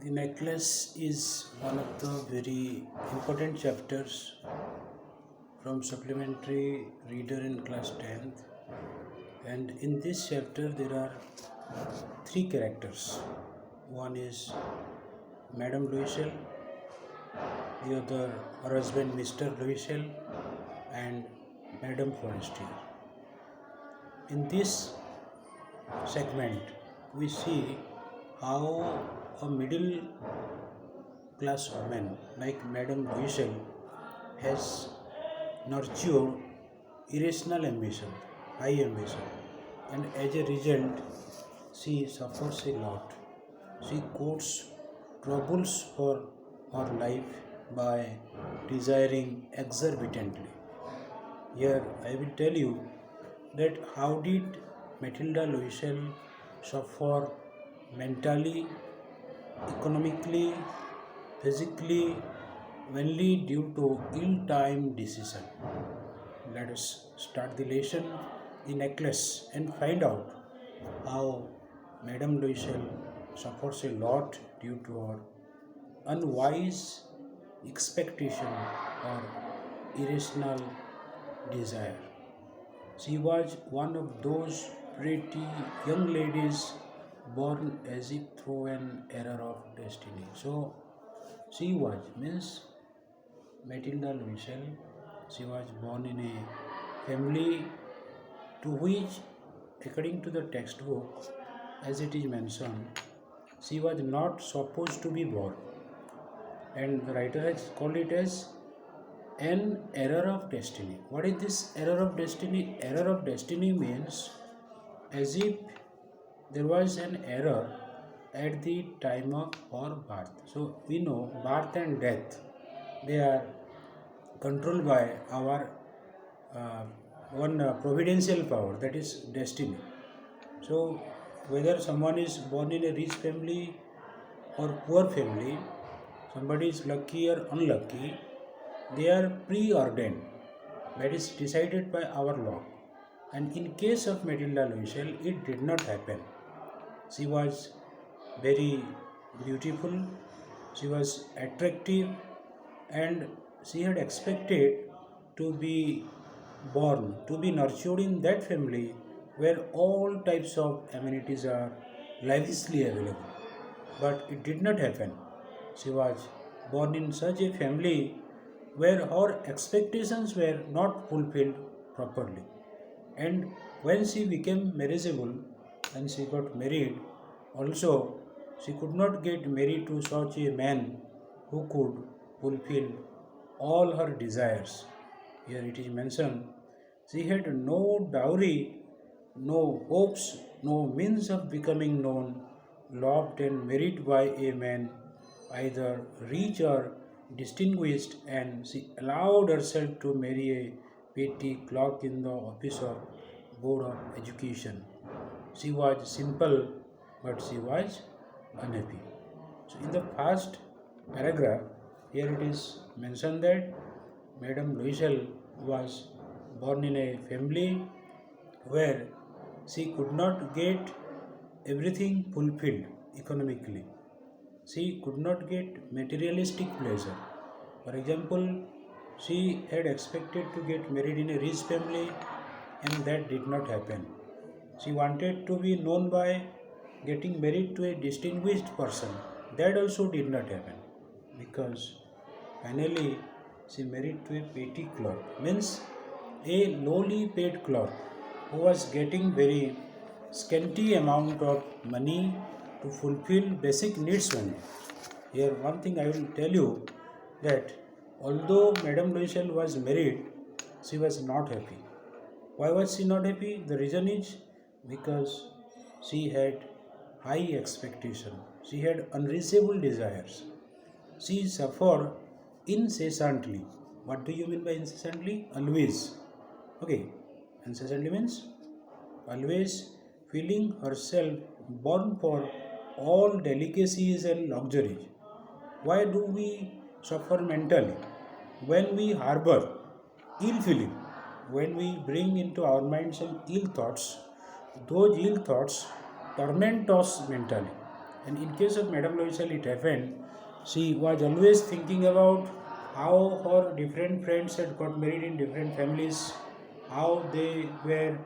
The necklace is one of the very important chapters from supplementary reader in class 10th, and in this chapter there are three characters. One is Madame Louisel, the other her husband Mr. Louisel, and Madame Forestier. In this segment we see how a middle class woman like Madame Louisel has nurtured irrational ambition, high ambition, and as a result, she suffers a lot. She courts troubles for her life by desiring exorbitantly. Here, I will tell you that how did Matilda Louisel suffer mentally, economically, physically, mainly due to ill-timed decision. Let us start the lesson, the necklace, and find out how Madame Louisel suffers a lot due to her unwise expectation or irrational desire. She was one of those pretty young ladies born as if through an error of destiny. So she was means Matilda Louisel. She was born in a family to which, according to the textbook, as it is mentioned, she was not supposed to be born, and the writer has called it as an error of destiny. What is this error of destiny? Error of destiny means as if there was an error at the time of our birth. So we know birth and death, they are controlled by our uh, one providential power, that is destiny. So whether someone is born in a rich family or poor family, somebody is lucky or unlucky, they are preordained, that is decided by our law. And in case of Matilda Louisel, it did not happen. She was very beautiful, she was attractive, and she had expected to be born, to be nurtured in that family where all types of amenities are lavishly available. But it did not happen. She was born in such a family where her expectations were not fulfilled properly. And when she became marriageable and she got married, also she could not get married to such a man who could fulfill all her desires. Here it is mentioned she had no dowry, no hopes, no means of becoming known, loved and married by a man either rich or distinguished, and she allowed herself to marry a petty clerk in the office of Board of Education. She was simple, but she was unhappy. So, in the first paragraph, here it is mentioned that Madame Louisel was born in a family where she could not get everything fulfilled economically. She could not get materialistic pleasure. For example, she had expected to get married in a rich family and that did not happen. She wanted to be known by getting married to a distinguished person. That also did not happen because finally she married to a petty clerk, means a lowly paid clerk who was getting very scanty amount of money to fulfill basic needs only. Here one thing I will tell you that although Madame Louisel was married, she was not happy. Why was she not happy? The reason is because she had high expectation. She had unreachable desires. She suffered incessantly. What do you mean by incessantly? Always. Okay. Incessantly means always feeling herself born for all delicacies and luxuries. Why do we suffer mentally? When we harbor ill feeling, when we bring into our mind some ill thoughts, those ill thoughts torment us mentally. And in case of Madame Loisel, it happened. She was always thinking about how her different friends had got married in different families, how they were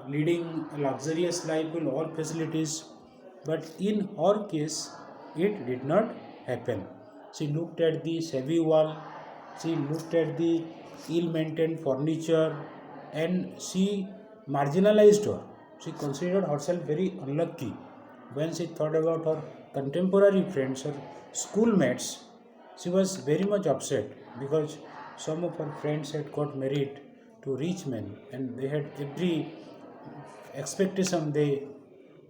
leading a luxurious life with all facilities. But in her case, it did not happen. She looked at the shabby wall, she looked at the ill maintained furniture, and she marginalized her. She considered herself very unlucky when she thought about her contemporary friends, her schoolmates. She was very much upset because some of her friends had got married to rich men and they had every expectation they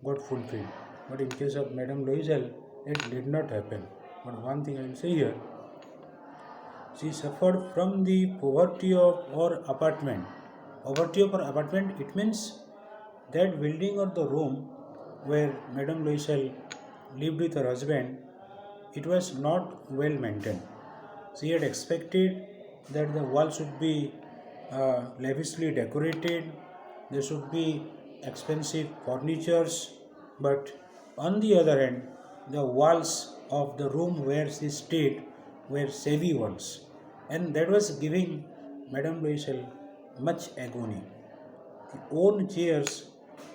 got fulfilled. But in case of Madame Loisel, it did not happen. But one thing I will say here, she suffered from the poverty of her apartment. Poverty of her apartment, it means that building or the room where Madame Loisel lived with her husband, it was not well maintained. She had expected that the wall should be lavishly decorated, there should be expensive furnitures, but on the other hand, the walls of the room where she stayed were shabby ones, and that was giving Madame Loisel much agony. The own chairs,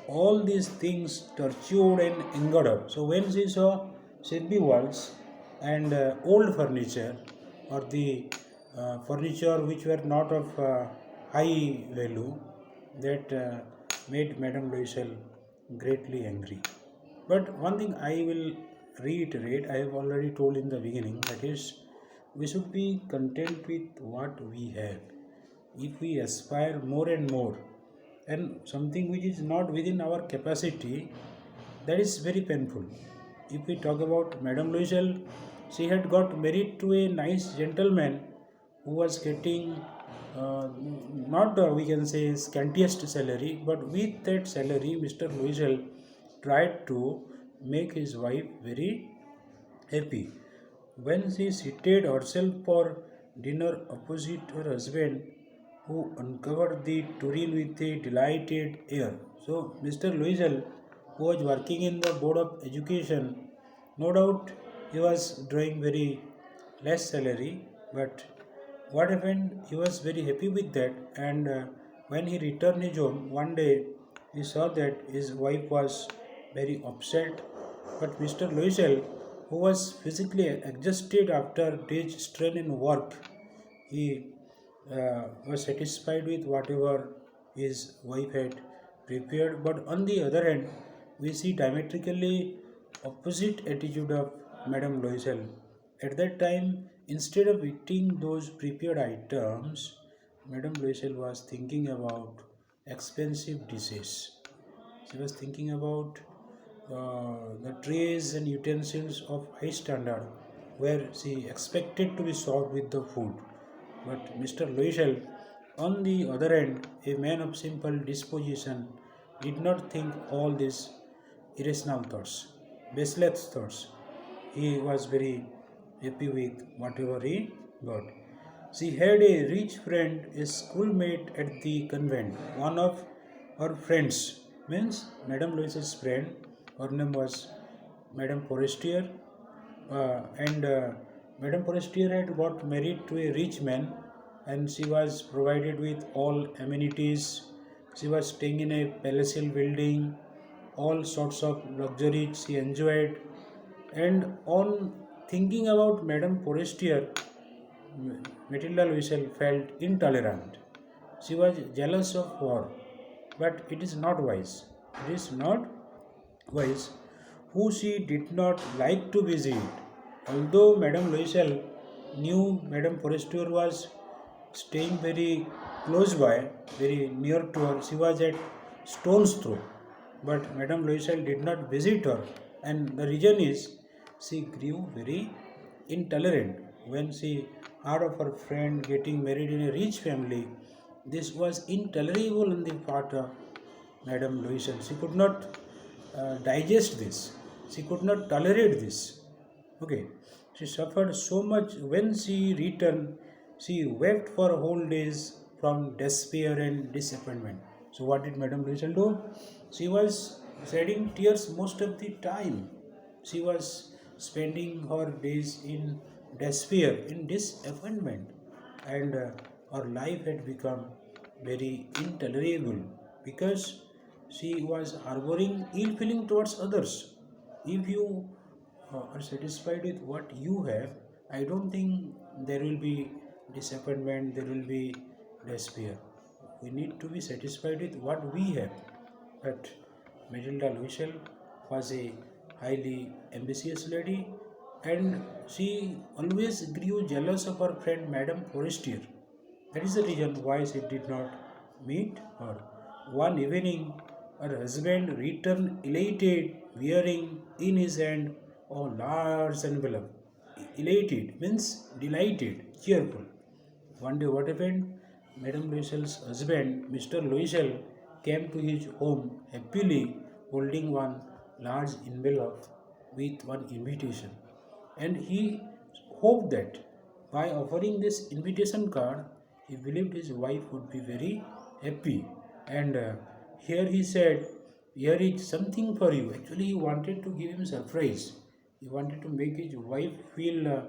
all these things tortured and angered her. So when she saw shabby walls and old furniture or the furniture which were not of high value, that made Madame Loisel greatly angry. But one thing I will reiterate, I have already told in the beginning, that is, we should be content with what we have. If we aspire more and more, and something which is not within our capacity, that is very painful. If we talk about Madame Loisel, she had got married to a nice gentleman who was getting not we can say scantiest salary, but with that salary, Mr. Loisel tried to make his wife very happy. When she seated herself for dinner opposite her husband, who uncovered the tureen with a delighted air. So, Mr. Loisel, who was working in the Board of Education, no doubt he was drawing very less salary, but what happened? He was very happy with that, and when he returned his home one day, he saw that his wife was very upset. But Mr. Loisel, who was physically exhausted after days strain in work, he was satisfied with whatever his wife had prepared. But on the other hand, we see diametrically opposite attitude of Madame Loisel. At that time, instead of eating those prepared items, Madame Loisel was thinking about expensive dishes. She was thinking about the trays and utensils of high standard where she expected to be served with the food. But Mr. Loisel, on the other hand, a man of simple disposition, did not think all these irrational thoughts, baseless thoughts. He was very happy with whatever he got. She had a rich friend, a schoolmate at the convent. One of her friends, means Madame Louise's friend, her name was Madame Forestier, and Madame Forestier had got married to a rich man, and she was provided with all amenities. She was staying in a palatial building, all sorts of luxuries she enjoyed. And on thinking about Madame Forestier, Matilda Louisel felt intolerant. She was jealous of her, but it is not wise. It is not wise who she did not like to visit. Although Madame Loisel knew Madame Forestier was staying very close by, very near to her, she was at stone's throw. But Madame Loisel did not visit her, and the reason is she grew very intolerant when she heard of her friend getting married in a rich family. This was intolerable on the part of Madame Loisel. She could not digest this. She could not tolerate this. Okay. She suffered so much. When she returned, she wept for whole days from despair and disappointment. So what did Madame Loisel do? She was shedding tears most of the time. She was spending her days in despair, in disappointment, and her life had become very intolerable because she was harboring ill feeling towards others. If you are satisfied with what you have, I don't think there will be disappointment, there will be despair. We need to be satisfied with what we have. But Matilda Luishel was a highly ambitious lady and she always grew jealous of her friend Madame Forestier. That is the reason why she did not meet her. One evening, her husband returned elated, wearing in his hand a large envelope. Elated means delighted, cheerful. One day, what happened? Madame Loisel's husband, Mr. Loisel, came to his home happily holding one large envelope with one invitation. And he hoped that by offering this invitation card, he believed his wife would be very happy. And here he said, "Here is something for you." Actually, he wanted to give him surprise. He wanted to make his wife feel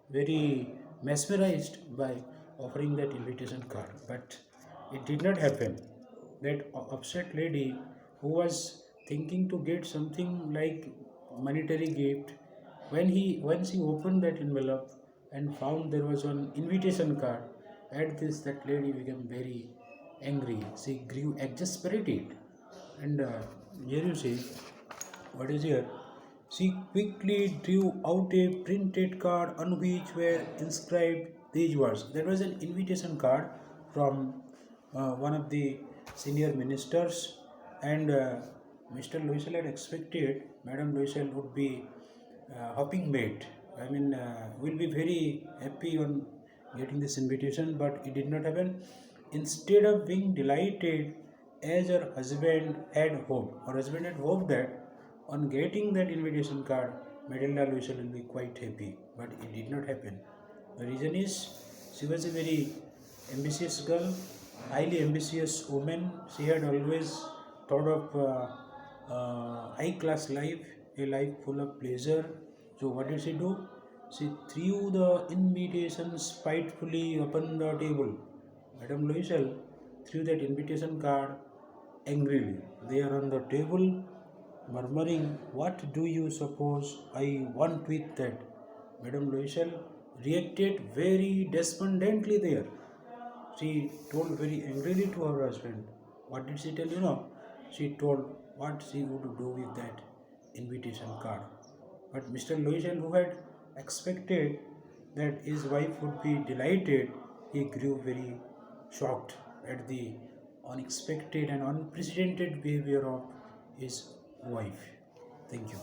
very mesmerized by offering that invitation card. But it did not happen. That upset lady who was thinking to get something like monetary gift, when she opened that envelope and found there was an invitation card, at this that lady became very angry. She grew exasperated, and here you see what is here. She quickly drew out a printed card on which were inscribed these words. That was an invitation card from one of the senior ministers, and Mr. Loisel had expected Madame Loisel would be hopping mate. I mean, will be very happy on getting this invitation, but it did not happen. Instead of being delighted, as her husband had hoped, her husband had hoped that on getting that invitation card, Matilda Luisel will be quite happy, but it did not happen. The reason is she was a very ambitious girl, highly ambitious woman. She had always thought of high class life, a life full of pleasure. So, what did she do? She threw the invitation spitefully upon the table. Madame Loisel threw that invitation card angrily there on the table, murmuring, "What do you suppose I want with that?" Madame Loisel reacted very despondently there. She told very angrily to her husband. What did she tell? She told what she would do with that invitation card. But Mr. Loisel, who had expected that his wife would be delighted, he grew very shocked at the unexpected and unprecedented behavior of his wife. Thank you.